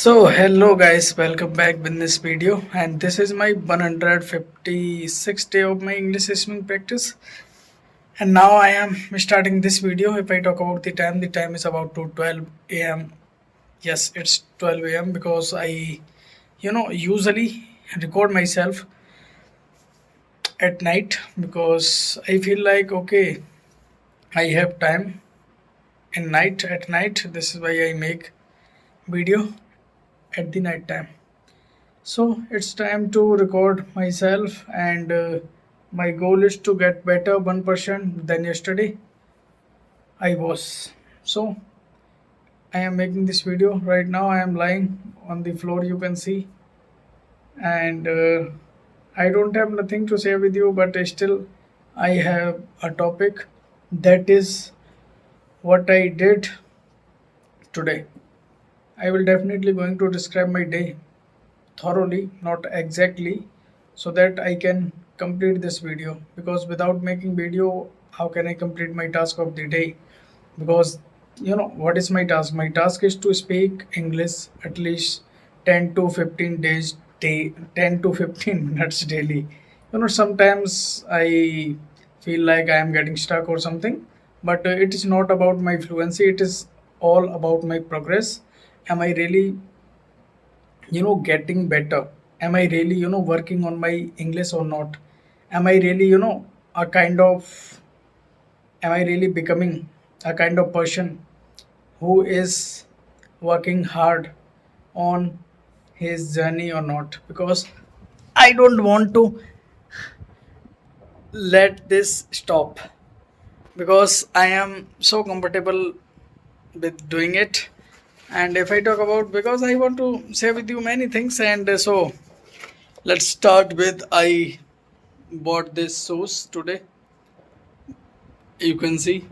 Hello guys, welcome back with this video, and this is my 156th day of my English listening practice. And now I am starting this video. If I talk about the time is about to 12 a.m. Yes, it's 12 a.m. because I usually record myself at night because I feel like okay, I have time in night at night. This is why I make video at the night time. So it's time to record myself, and my goal is to get better 1% than yesterday I was. So I am making this video right now. I am lying on the floor, you can see, and I don't have nothing to share with you, but still I have a topic that is what I did today. I will definitely going to describe my day thoroughly, not exactly, so that I can complete this video. Because without making video, how can I complete my task of the day? Because what is my task? My task is to speak English at least 10 to 15 days day 10 to 15 minutes daily. Sometimes I feel like I am getting stuck or something, but it is not about my fluency, it is all about my progress. Am I really getting better? Am I really working on my English or not? Am I really a kind of am I really becoming a kind of person who is working hard on his journey or not? Because I don't want to let this stop, because I am so comfortable with doing it. And if I talk about, because I want to share with you many things, and let's start with I bought this shoes today. You can see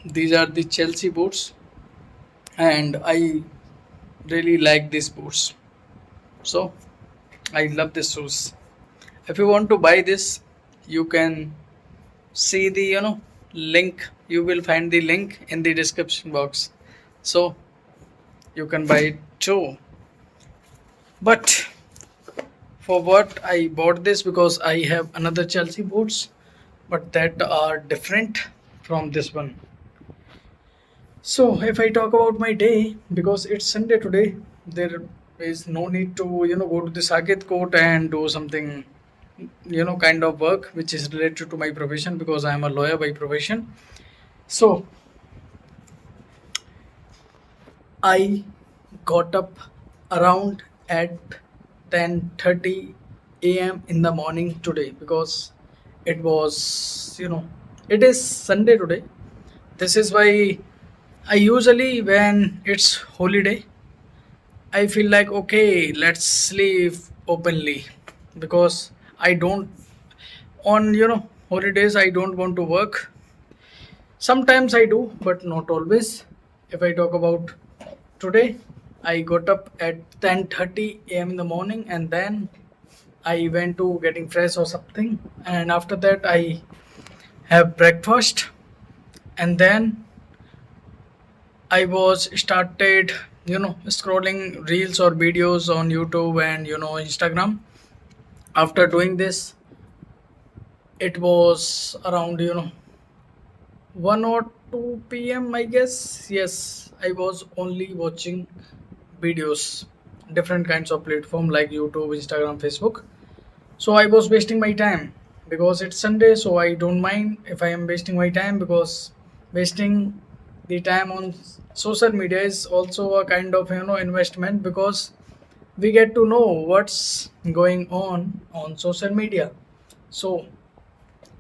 these are the Chelsea boots, and I really like these boots. So I love these shoes. If you want to buy this, you can see the link. You will find the link in the description box. So you can buy it too. But for what I bought this, because I have another Chelsea boots, but that are different from this one. So if I talk about my day, because it's Sunday today, there is no need to go to the Saket court and do something kind of work which is related to my profession, because I am a lawyer by profession. So I got up around at 10:30 a.m. in the morning today, because it was it is Sunday today. This is why I usually, when it's holiday, I feel like okay, let's sleep openly, because I don't, on holidays I don't want to work. Sometimes I do, but not always. If I talk about today, I got up at 10:30 a.m. in the morning, and then I went to getting fresh or something, and after that I have breakfast, and then I was started scrolling reels or videos on YouTube and Instagram. After doing this, it was around 1 or 2 p.m. I guess. Yes, I was only watching videos, different kinds of platform like YouTube, Instagram, Facebook. So I was wasting my time, because it's Sunday, so I don't mind if I am wasting my time, because wasting the time on social media is also a kind of investment, because we get to know what's going on social media. So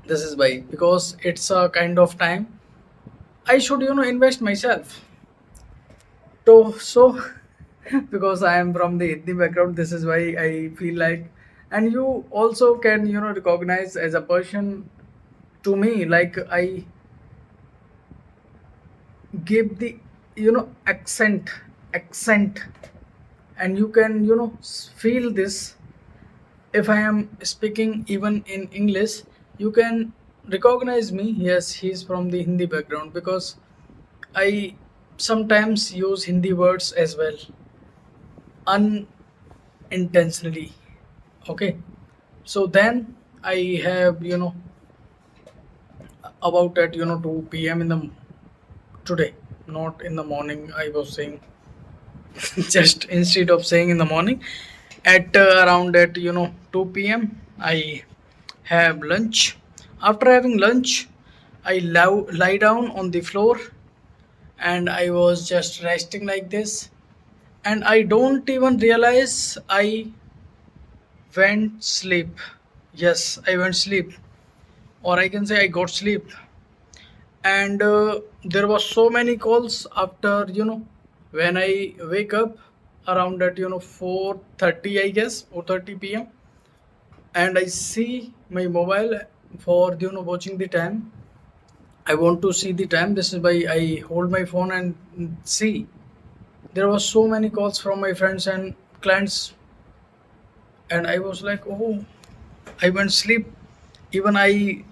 this is why, because it's a kind of time I should invest myself. So because I am from the Hindi background, this is why I feel like, and you also can recognize as a person to me, like I give the accent, and you can feel this. If I am speaking even in English, you can recognize me. Yes, he's from the Hindi background, because I sometimes use Hindi words as well. unintentionally. Okay, so then I have about at 2 p.m. in the today, not in the morning. I was saying just instead of saying in the morning, at around at 2 p.m. I have lunch. After having lunch, I lie down on the floor and I was just resting like this. And I don't even realize I went sleep. Yes, I went sleep, or I can say I got sleep. And there was so many calls after when I wake up around at 4:30, I guess 4:30 p.m. and I see my mobile for watching the time. I want to see the time. This is why I hold my phone and see. There was so many calls from my friends and clients, and I was like, oh, I went sleep. Even I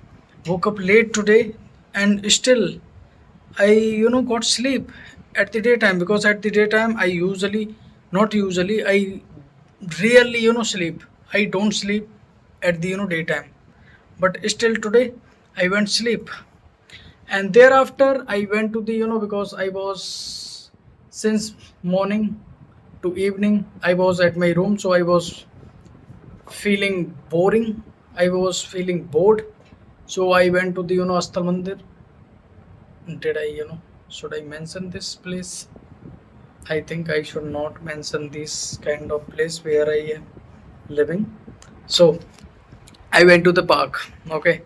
woke up late today, and still I got sleep at the daytime, because at the daytime I usually, not usually, I rarely sleep. I don't sleep at the daytime, but still today I went sleep. And thereafter I went to the because I was since morning to evening I was at my room, so I was feeling boring. I was feeling bored, so I went to the Astal Mandir. Did I should I mention this place? I think I should not mention this kind of place where I am living. So I went to the park. Okay,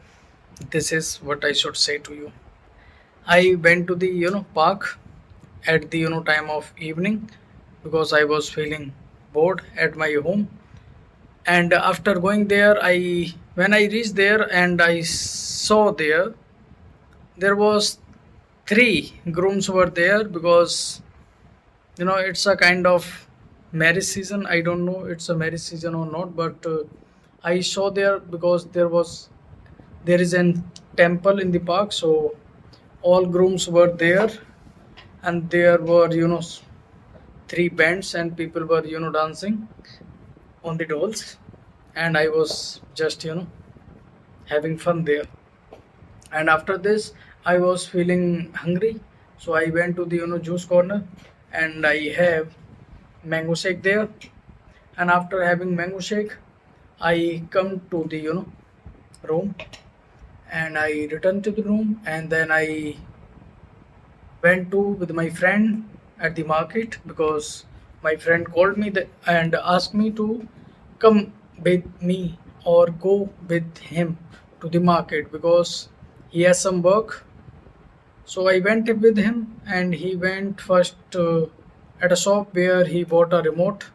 this is what I should say to you. I went to the park at the time of evening, because I was feeling bored at my home. And after going there, I when I reached there and I saw there was three grooms were there, because it's a kind of marriage season. I don't know it's a marriage season or not, but I saw there because there is an temple in the park, so all grooms were there, and there were three bands and people were dancing on the dolls, and I was just having fun there. And after this I was feeling hungry, so I went to the juice corner and I have mango shake there. And after having mango shake, I come to the room, and I returned to the room, and then I went to with my friend at the market, because my friend called me and asked me to come with me or go with him to the market, because he has some work. So I went with him, and he went first at a shop where he bought a remote,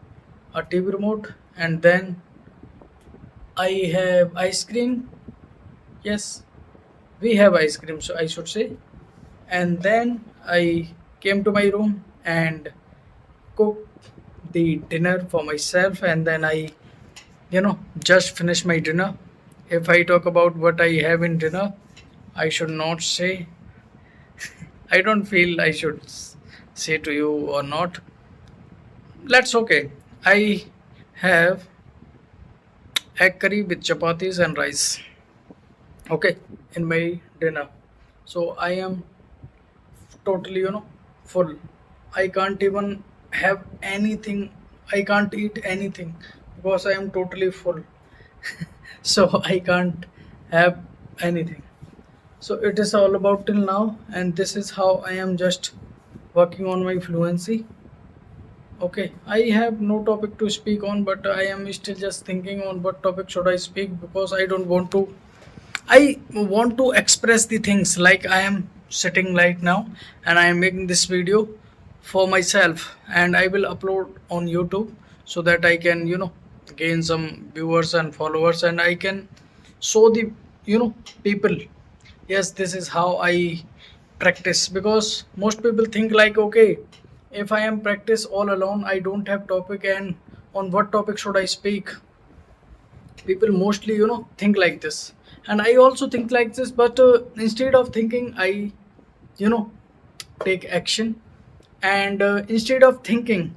a TV remote, and then I have ice cream. Yes, we have ice cream, so I should say. And then I came to my room and cooked the dinner for myself, and then I just finished my dinner. If I talk about what I have in dinner, I should not say. I don't feel I should say to you or not. Let's okay. I have egg curry with chapatis and rice. Okay, in my dinner. So I am totally full. I can't even have anything. I can't eat anything because I am totally full. So I can't have anything. So it is all about till now, and this is how I am just working on my fluency. Okay, I have no topic to speak on, but I am still just thinking on what topic should I speak, because I don't want to. I want to express the things like I am sitting right now, and I am making this video for myself, and I will upload on YouTube, so that I can gain some viewers and followers, and I can show the people. Yes, this is how I practice, because most people think like, okay, if I am practice all alone, I don't have topic, and on what topic should I speak? People mostly think like this, and I also think like this, but instead of thinking, I you know take action. And instead of thinking,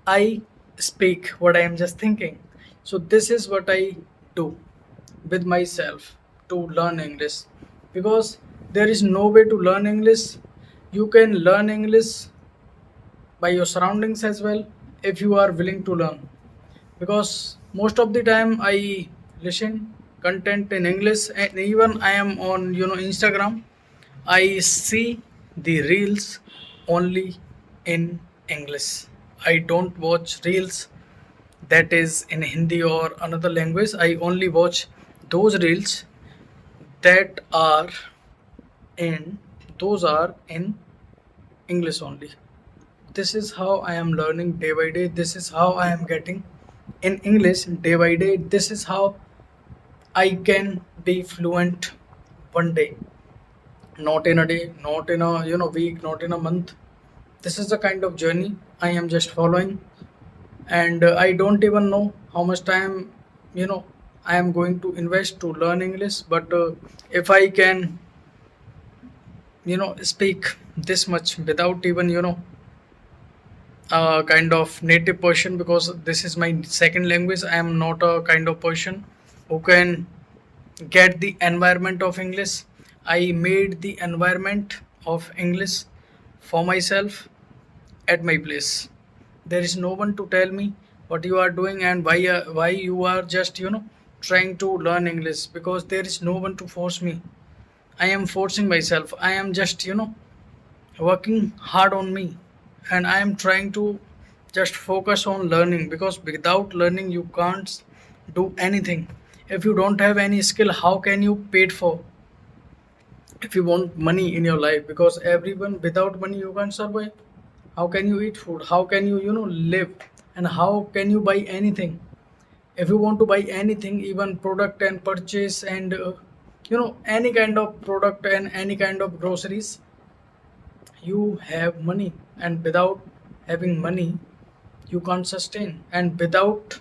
I speak what I am just thinking. So this is what I do with myself to learn English, because there is no way to learn English. You can learn English by your surroundings as well, if you are willing to learn. Because most of the time I listen content in English, and even I am on Instagram, I see the reels only in English. I don't watch reels that is in Hindi or another language. I only watch those reels that are in in English only. This is how I am learning day by day. This is how I am getting in English day by day. This is how I can be fluent one day, not in a day, not in a week, not in a month. This is the kind of journey I am just following, and I don't even know how much time you know I am going to invest to learn English. But if I can speak this much without even kind of native person, because this is my second language. I am not a kind of person who can get the environment of English. I made the environment of English for myself at my place. There is no one to tell me what you are doing and why you are just trying to learn English, because there is no one to force me. I am forcing myself. I am just working hard on me, and I am trying to just focus on learning, because without learning you can't do anything. If you don't have any skill, how can you pay it for? If you want money in your life, because everyone, without money you can't survive. How can you eat food? How can you live? And how can you buy anything? If you want to buy anything, even product and purchase, and any kind of product and any kind of groceries, you have money. And without having money you can't sustain, and without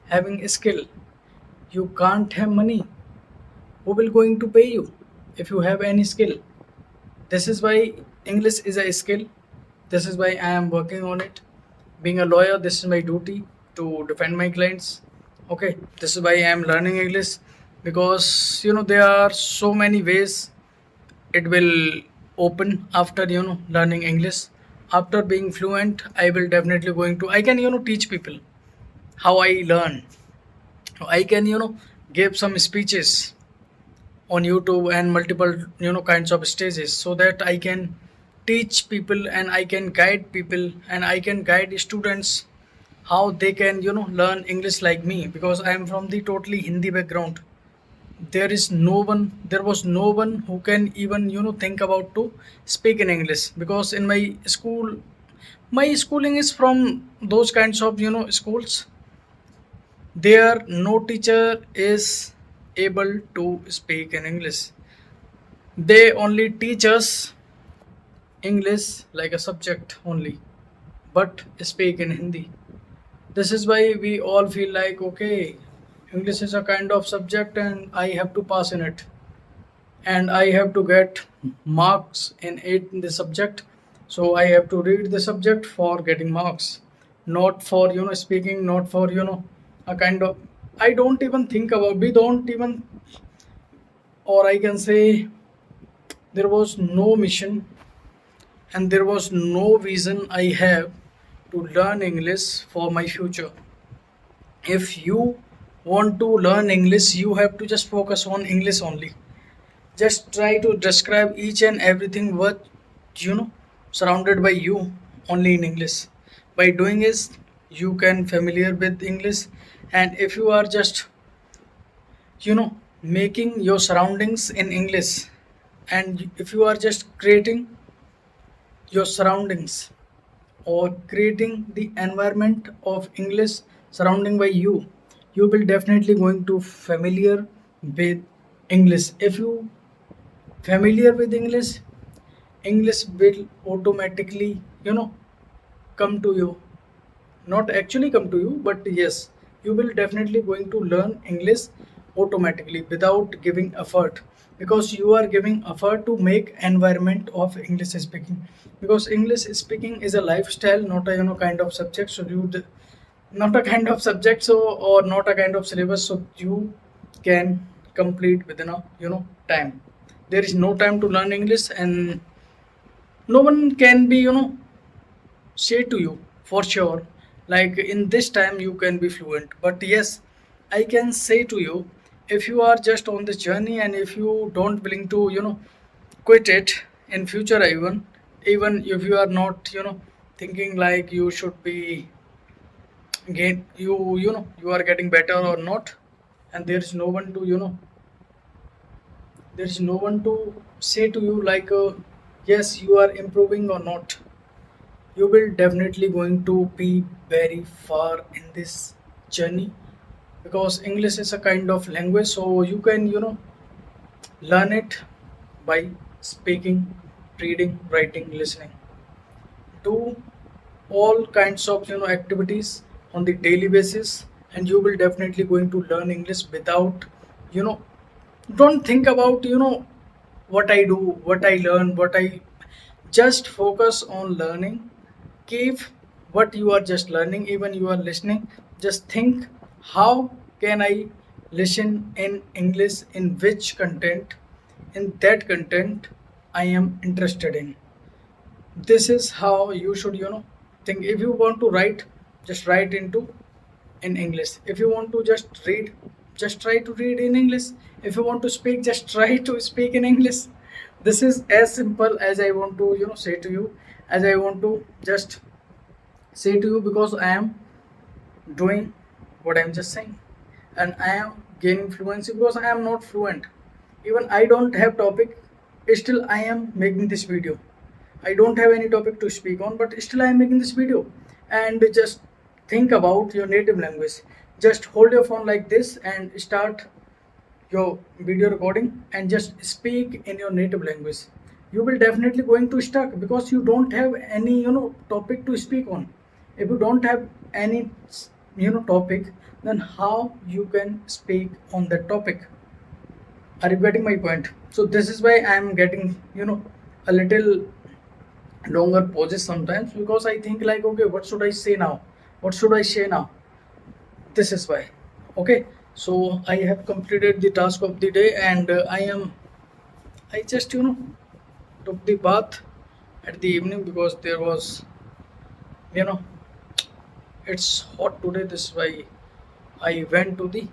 having a skill you can't have money. Who will going to pay you if you have any skill? This is why English is a skill. This is why I am working on it. Being a lawyer, this is my duty to defend my clients. Okay, this is why I am learning English, because there are so many ways it will open after learning English. After being fluent, I will definitely going to, I can teach people how I learn. I can give some speeches on YouTube and multiple kinds of stages, so that I can teach people and I can guide people and I can guide students how they can learn English like me, because I am from the totally Hindi background. There was no one who can even think about to speak in English, because in my schooling is from those kinds of schools. There no teacher is able to speak in English. They only teach us English like a subject only, but speak in Hindi. This is why we all feel like, okay, English is a kind of subject and I have to pass in it, and I have to get marks in it in the subject. So I have to read the subject for getting marks, not for speaking, not for a kind of. I don't even think about. We don't even, or I can say, there was no mission and there was no vision I have to learn English for my future. If you want to learn English, you have to just focus on English only. Just try to describe each and everything what surrounded by you only in English. By doing this, you can familiar with English, and if you are just making your surroundings in English, and if you are just creating your surroundings or creating the environment of English surrounding by you, you will definitely going to familiar with English. If you familiar with English, English will automatically come to you. Not actually come to you, but yes, you will definitely going to learn English automatically without giving effort, because you are giving effort to make environment of English speaking. Because English speaking is a lifestyle, not a kind of subject. So not a kind of subject, so or not a kind of syllabus, so you can complete within a time. There is no time to learn English, and no one can be say to you for sure like in this time you can be fluent. But yes, I can say to you, if you are just on this journey and if you don't willing to quit it in future, even if you are not thinking like you should be gain you are getting better or not, and there is no one to say to you like yes you are improving or not, you will definitely going to be very far in this journey, because English is a kind of language, so you can learn it by speaking, reading, writing, listening. Do all kinds of activities on the daily basis, and you will definitely going to learn English without you know don't think about what I do, what I learn, what I just focus on learning. Keep what you are just learning, even you are listening, just think how can I listen in English, in which content, in that content I am interested in. This is how you should think. If you want to write, just write into in English. If you want to just read, just try to read in English. If you want to speak, just try to speak in English. This is as simple as I want to say to you, as I want to just say to you, because I am doing what I'm just saying, and I am gaining fluency because I am not fluent. Even I don't have topic, still I am making this video. I don't have any topic to speak on, but still I am making this video. And just think about your native language. Just hold your phone like this and start your video recording and just speak in your native language. You will definitely going to stuck because you don't have any topic to speak on. If you don't have any topic, then how you can speak on that topic? Are you getting my point? So this is why I am getting a little longer pauses sometimes, because I think like, okay, what should I say now, what should I say now? This is why. Okay, so I have completed the task of the day, and I just took the bath at the evening, because there was you know it's hot today. This is why I went to the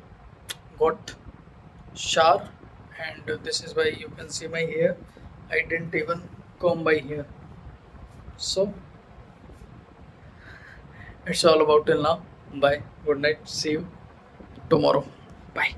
got shower, and this is why you can see my hair. I didn't even comb my hair. So it's all about till now. Bye, good night, see you tomorrow. Bye.